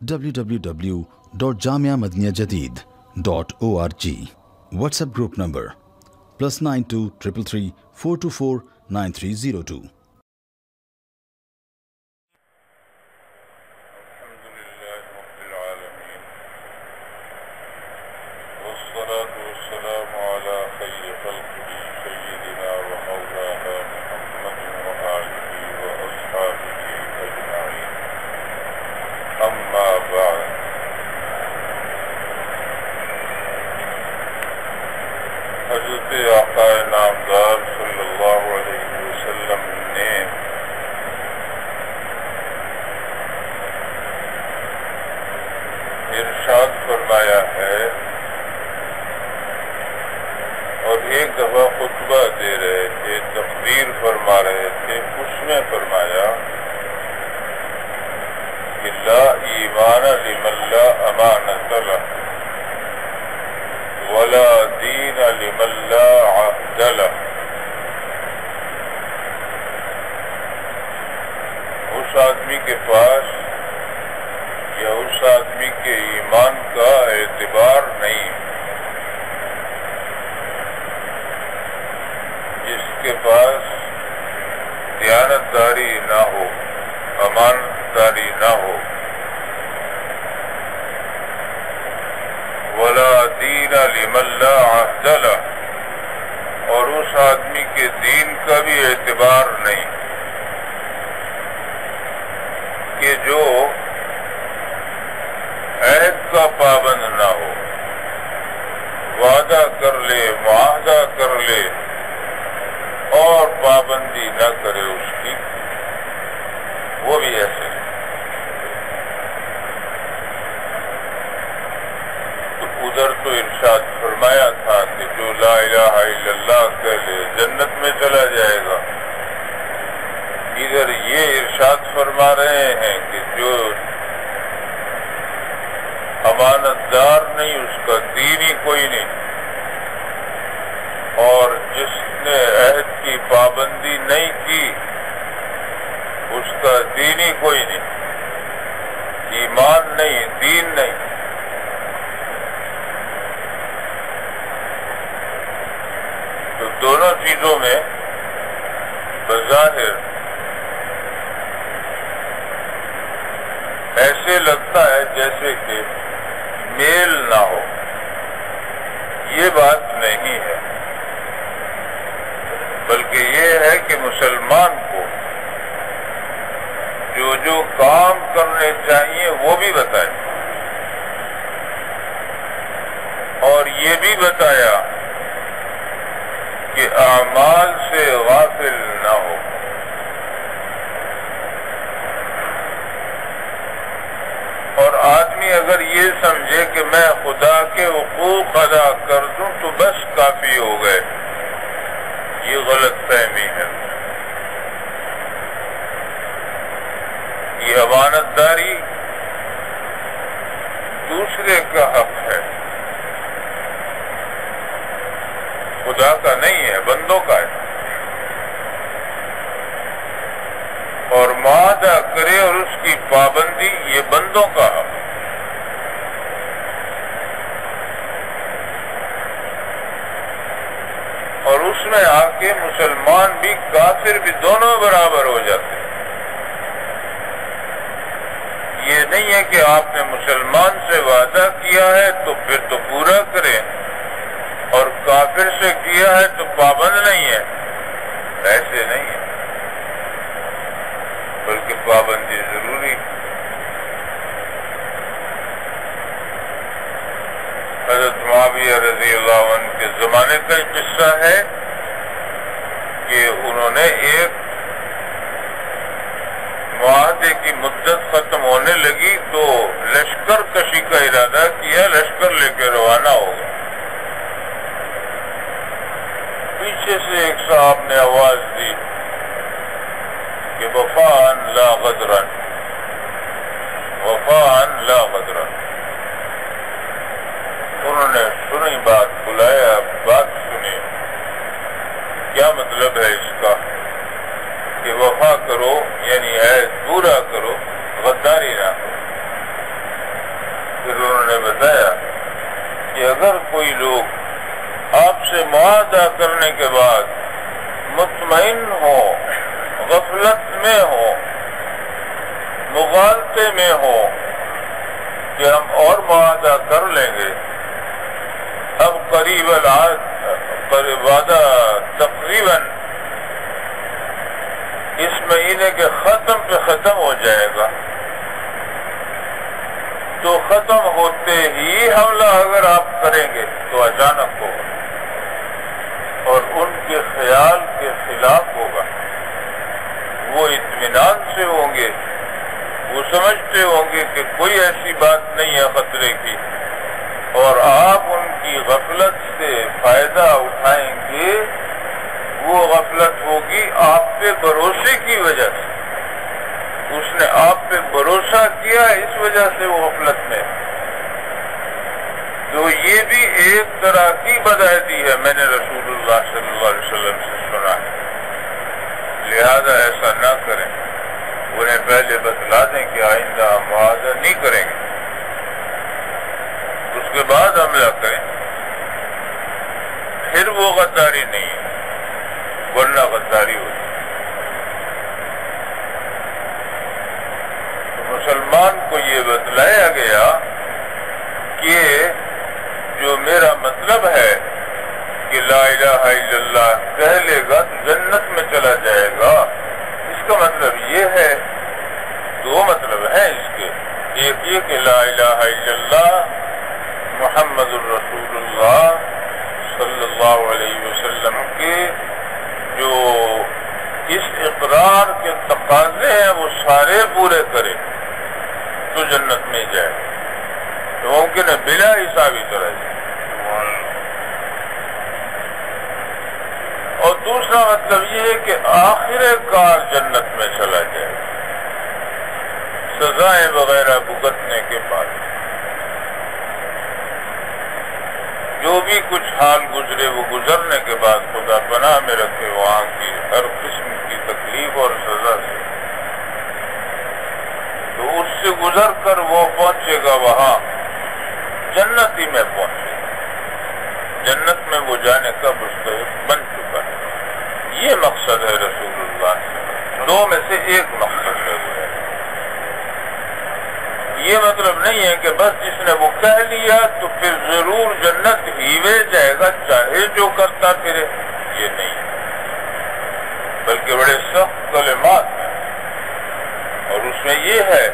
www.jamiamadiniyajadid.org. WhatsApp group number +92 333 424 9302. حضرت آقا نامدار صلی اللہ علیہ وسلم نے ارشاد فرمایا ہے، اور ایک دفعہ خطبہ دے رہے تھے، تقریر فرما رہے تھے، اس میں فرمایا کہ لا ایمان لمن لا امانۃ لہ ولا دین لمن لا عہد لہ۔ اس آدمی کے پاس یا اس آدمی کے ایمان کا اعتبار نہیں جس کے پاس دیانتداری نہ ہو، امانتداری نہ ہو، ولا دین لمن لا عہد لہ، اور اس آدمی کے دین کا بھی اعتبار نہیں کہ جو عہد کا پابند نہ ہو، وعدہ کر لے، معاہدہ کر لے اور پابندی نہ کرے اس کی، وہ بھی ایسے نہیں۔ ادھر تو ارشاد فرمایا تھا کہ جو لا الہ الا اللہ کہہ لے جنت میں چلا جائے گا، ادھر یہ ارشاد فرما رہے ہیں کہ جو امانت دار نہیں اس کا دین ہی کوئی نہیں، اور جس نے عہد کی پابندی نہیں کی اس کا دین ہی کوئی نہیں، ایمان نہیں، دین نہیں۔ تو دونوں چیزوں میں بظاہر ایسے لگتا ہے جیسے کہ میل نہ ہو، یہ بات نہیں ہے، بلکہ یہ ہے کہ مسلمان کو جو کام کرنے چاہیے وہ بھی بتائے، اور یہ بھی بتایا کہ اعمال سے غافل نہ ہو۔ اور آدمی اگر یہ سمجھے کہ میں خدا کے حقوق ادا کر دوں تو بس کافی ہو گئے، یہ غلط فہمی ہے۔ یہ امانت داری دوسرے کا حق ہے، خدا کا نہیں ہے، بندوں کا ہے، اور معاہدہ کرے اور اس کی پابندی یہ بندوں کا حق۔ اور اس میں آ کے مسلمان بھی کافر بھی دونوں برابر ہو جاتے ہیں۔ یہ نہیں ہے کہ آپ نے مسلمان سے وعدہ کیا ہے تو پھر تو پورا کریں، اور کافر سے کیا ہے تو پابند نہیں ہے، ایسے نہیں ہے، بلکہ پابندی ضروری ہے۔ حضرت معاویہ رضی اللہ عنہ کے زمانے کا ایک قصہ ہے کہ انہوں نے ایک معاہدے کی مدت ختم ہونے لگی تو لشکر کشی کا ارادہ کیا، لشکر لے کے روانہ ہو گئے۔ پیچھے سے ایک صاحب نے آواز دی کہ وفاءً لا غدراً، وفاءً لا غدراً۔ انہوں نے سنی بات، بلایا، بات سنی، کیا مطلب ہے اس کا کہ وفا کرو یعنی عہد پورا کرو، غداری نہ کرو۔ انہوں نے بتایا کہ اگر کوئی لوگ آپ سے معاہدہ کرنے کے بعد مطمئن ہو، غفلت میں ہو، مغالطے میں ہو کہ ہم اور معاہدہ کر لیں گے، اب قریب وعدہ تقریباً اس مہینے کے ختم پہ ختم ہو جائے گا، تو ختم ہوتے ہی حملہ اگر آپ کریں گے تو اچانک ہوگا اور ان کے خیال کے خلاف ہوگا۔ وہ اطمینان سے ہوں گے، وہ سمجھتے ہوں گے کہ کوئی ایسی بات نہیں ہے خطرے کی، اور آپ ان کی غفلت سے فائدہ اٹھائیں گے۔ وہ غفلت ہوگی آپ پہ بھروسے کی وجہ سے، اس نے آپ پہ بھروسہ کیا، اس وجہ سے وہ غفلت میں۔ تو یہ بھی ایک طرح کی بدعہدی ہے، میں نے رسول اللہ صلی اللہ علیہ وسلم سے سنا ہے، لہذا ایسا نہ کریں، انہیں پہلے بتلا دیں کہ آئندہ ہم معاہدہ نہیں کریں گے، اس کے بعد حملہ کریں، پھر وہ غداری نہیں ہے، ورنہ غداری ہوتی۔ تو مسلمان کو یہ بتلایا گیا کہ جو میرا مطلب ہے کہ لا الہ الا اللہ کہہ لے گا تو جنت میں چلا جائے گا، اس کا مطلب یہ ہے، دو مطلب ہیں اس کے، ایک یہ کہ لا الہ الا اللہ محمد الرسول اللہ صلی اللہ علیہ وسلم کے جو اس اقرار کے تقاضے ہیں وہ سارے پورے کرے تو جنت میں جائے، تو ممکن ہے بلا حساب ہی چلا جائے۔ اور دوسرا مطلب یہ ہے کہ آخر کار جنت میں چلا جائے، سزائیں وغیرہ بھگتنے کے بعد جو بھی کچھ حال گزرے وہ گزرنے کے بعد خدا پناہ میں رکھے وہاں کی ہر قسم کی تکلیف اور سزا سے، تو اس سے گزر کر وہ پہنچے گا وہاں جنت ہی میں پہنچے گا، جنت میں وہ جانے کا مستحق بن چکا ہے۔ یہ مقصد ہے رسول اللہ سے، دو میں سے ایک مقصد ہے۔ یہ مطلب نہیں ہے کہ بس جس نے وہ کہہ لیا تو پھر ضرور جنت ہی میں جائے گا چاہے جو کرتا پھرے، یہ نہیں، بلکہ بڑے سخت کلمات ہیں، اور اس میں یہ ہے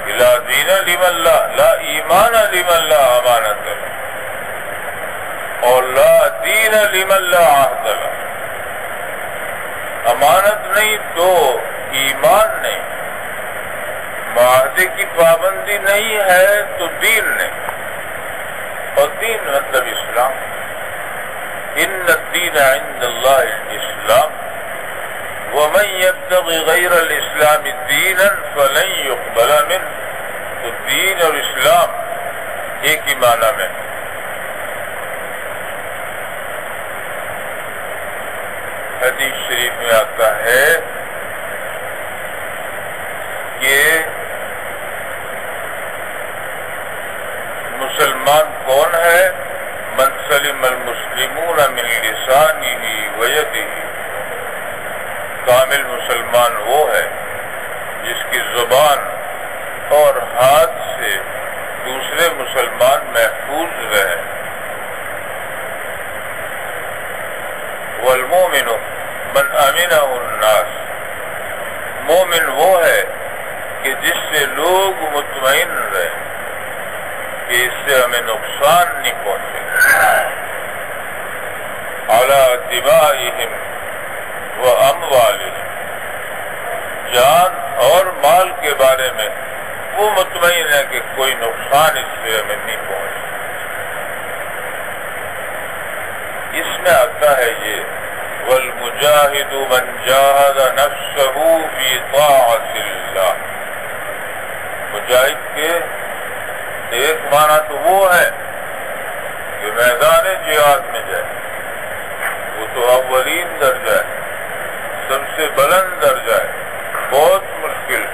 کہ لا دین لمن لا ایمان لمن لا امانت له، اور لا دین لمن لا عہد له، امانت نہیں تو ایمان نہیں، معاہدے کی پابندی نہیں ہے تو دین نہیں، اور دین مطلب اسلام، ان الدین عند اللہ الاسلام ومن يبتغ غیر الاسلام دینا فلن يقبل منه، تو دین اور اسلام ایک ہی معنی میں۔ حدیث شریف میں آتا ہے کہ مسلمان کون ہے؟ من سلم المسلمون من لسانه ویدہ، کامل مسلمان وہ ہے جس کی زبان اور ہاتھ سے دوسرے مسلمان محفوظ رہے۔ والمومن من امنہ الناس، مومن وہ ہے کہ جس سے لوگ مطمئن رہے کہ اس سے ہمیں نقصان نہیں پہنچے گا۔ علی دمائہم و اموالہم، جان اور مال کے بارے میں وہ مطمئن ہے کہ کوئی نقصان اس سے ہمیں نہیں پہنچے۔ اس میں آتا ہے یہ والمجاہد من جاہد نفسہ فی طاعت اللہ، مجاہد کے ایک معنی تو وہ ہے کہ میدان جہاد میں جائے، وہ تو اولین درجہ ہے، سب سے بلند درجہ ہے، بہت مشکل،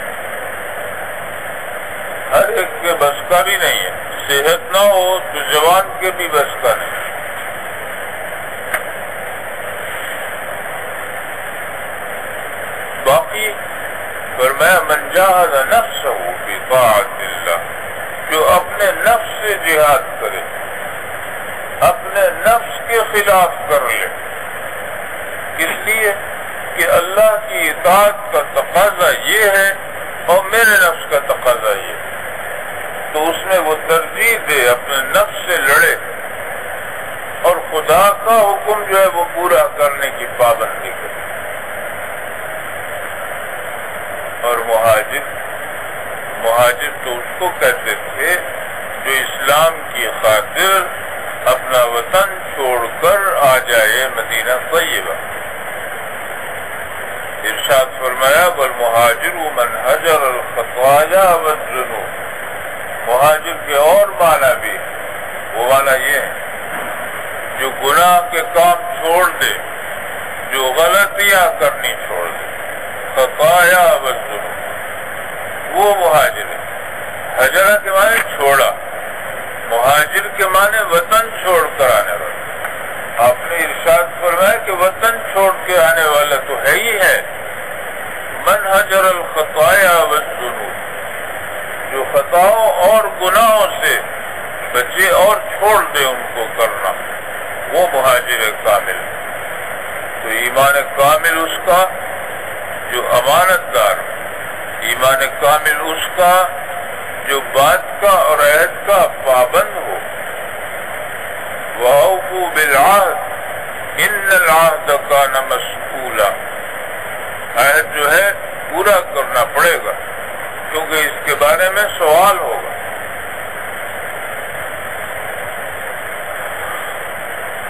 ہر ایک کے بس کا بھی نہیں ہے. صحت نہ ہو تو جوان کے بھی بس کا نہیں. باقی فرمایا من جاہد نفسہ فی طاعت اللہ، جو اپنے نفس سے جہاد کرے، اپنے نفس کے خلاف کر لے. اس لیے کہ اللہ کی اطاعت کا تقاضا یہ ہے اور میرے نفس کا تقاضا یہ ہے، تو اس میں وہ ترجیح دے، اپنے نفس سے لڑے اور خدا کا حکم جو ہے وہ پورا کرنے کی پابندی کرے. اور مہاجر تو اس کو کہتے تھے جو اسلام کی خاطر اپنا وطن چھوڑ کر آ جائے مدینہ طیبہ. ارشاد فرمایا والمہاجر من ہجر الخطایا والذنوب. مہاجر کے اور معنی بھی، وہ معنی یہ ہے جو گناہ کے کام چھوڑ دے، جو غلطیاں کرنی چھوڑ دے. خطایا والذنوب وہ مہاجر ہے. ہجرہ کے معنی چھوڑا، مہاجر کے معنی وطن چھوڑ کر آنے والا. آپ نے ارشاد فرمایا کہ وطن چھوڑ کے آنے والا تو ہے ہی ہے. من ہجر الخطایا والذنوب، جو خطاؤں اور گناہوں سے بچے اور چھوڑ دے ان کو کرنا، وہ مہاجر کامل. تو ایمان کامل اس کا جو امانت دار، ایمان کامل اس کا جو بات کا اور عہد کا پابند ہو. وَأَوْفُوا بِالْعَهْدِ إِنَّ الْعَهْدَ كَانَ مَسْئُولًا. عہد جو ہے پورا کرنا پڑے گا کیونکہ اس کے بارے میں سوال ہوگا.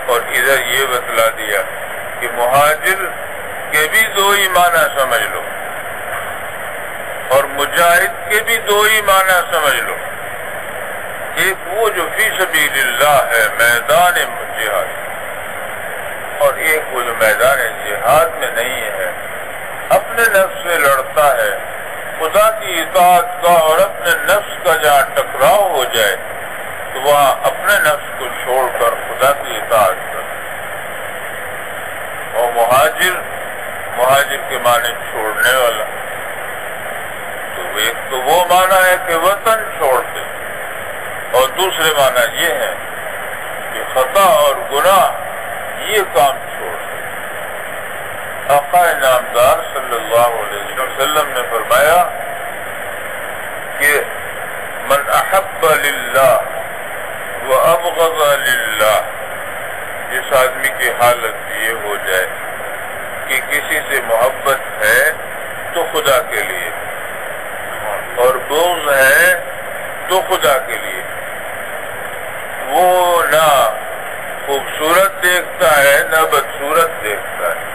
اور ادھر یہ بتلا دیا کہ مہاجر کے بھی دو ہی معنی سمجھ لو اور مجاہد کے بھی دو ہی معنی سمجھ لو. ایک وہ جو فی سبیل اللہ ہے میدان جہاد، اور ایک وہ جو میدان جہاد میں نہیں ہے، اپنے نفس سے لڑتا ہے. خدا کی اطاعت کا اور اپنے نفس کا جہاں ٹکراؤ ہو جائے تو وہاں اپنے نفس کو چھوڑ کر خدا کی اطاعت کر. اور مہاجر کے معنی چھوڑنے والا. تو ایک تو وہ معنی ہے کہ وطن چھوڑ دے، اور دوسرے معنی یہ ہے کہ خطا اور گناہ یہ کام چھوڑ دے. آقا نامدار صلی اللہ علیہ وسلم نے فرمایا کہ من احب للہ وابغض للہ، جس آدمی کی حالت یہ ہو جائے کہ کسی سے محبت ہے تو خدا کے لیے، اور بغض ہے تو خدا کے لیے. وہ نہ خوبصورت دیکھتا ہے نہ بدصورت دیکھتا ہے،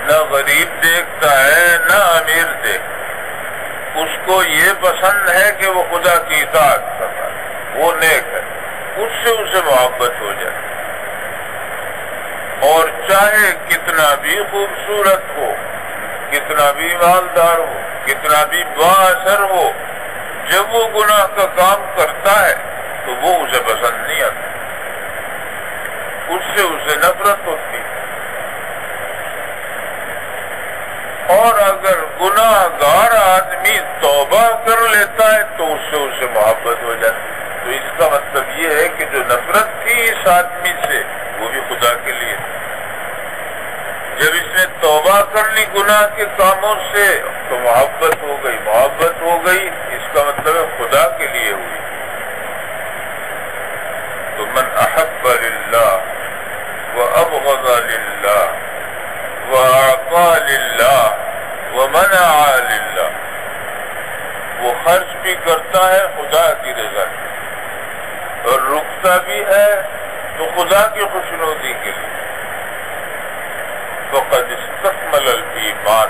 نہ غریب دیکھتا ہے نہ امیر دیکھتا ہے. اس کو یہ پسند ہے کہ وہ خدا کی اطاعت کرتا ہے، وہ نیک ہے، اس سے اسے محبت ہو جائے. اور چاہے کتنا بھی خوبصورت ہو، کتنا بھی مالدار ہو، کتنا بھی با اثر ہو، جب وہ گناہ کا کام کرتا ہے تو وہ اسے پسند نہیں آتا، اس سے اسے نفرت ہوتی ہے. اور اگر گناہ گار آدمی توبہ کر لیتا ہے تو اس سے اسے محبت ہو جاتی. تو اس کا مطلب یہ ہے کہ جو نفرت تھی اس آدمی سے وہ بھی خدا کے لیے. جب اس نے توبہ کر لی گناہ کے کاموں سے تو محبت ہو گئی، اس کا مطلب ہے خدا کے لیے ہوئی. تو من احب للہ وابغض للہ واعطى للہ ومنع للہ، وہ خرچ بھی کرتا ہے خدا کی رضا سے اور رکتا بھی ہے تو خدا کی خوشنودی کے لیے. فقد استکمل الایمان،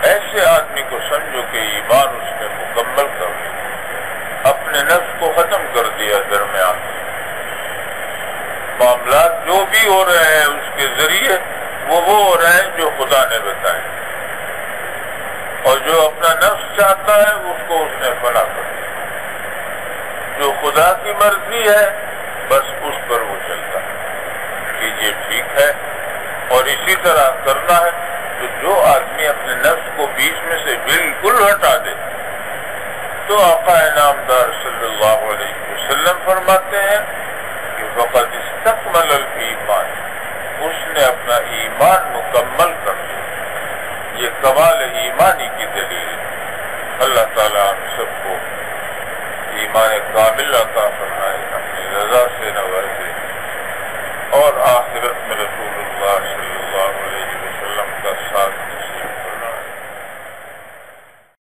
ایسے آدمی کو سمجھو کہ ایمان اس نے مکمل کر لیا، اپنے نفس کو ختم کر دیا. درمیان معاملات جو بھی ہو رہے ہیں اس کے ذریعے وہ ہو رہے ہیں جو خدا نے بتائے، اور جو اپنا نفس چاہتا ہے اس کو اس نے فنا کر دیا، جو خدا کی مرضی ہے بس اس پر وہ چلتا ہے کہ یہ ٹھیک ہے اور اسی طرح کرنا ہے۔ تو جو آدمی اپنے نفس کو بیچ میں سے بالکل ہٹا دے تو آقا انعامدار صلی اللہ علیہ وسلم فرماتے ہیں کہ فقد استکمل الایمان، اس نے اپنا ایمان مکمل کر لیا۔ یہ کمال ایمانی کی دلیل ہے۔ اللہ تعالیٰ ہم سب کو ایمان کامل عطا فرمائے، اپنی رضا سے نوازے اور آخرت میں رسول اللہ صلی اللہ علیہ وسلم کا ساتھ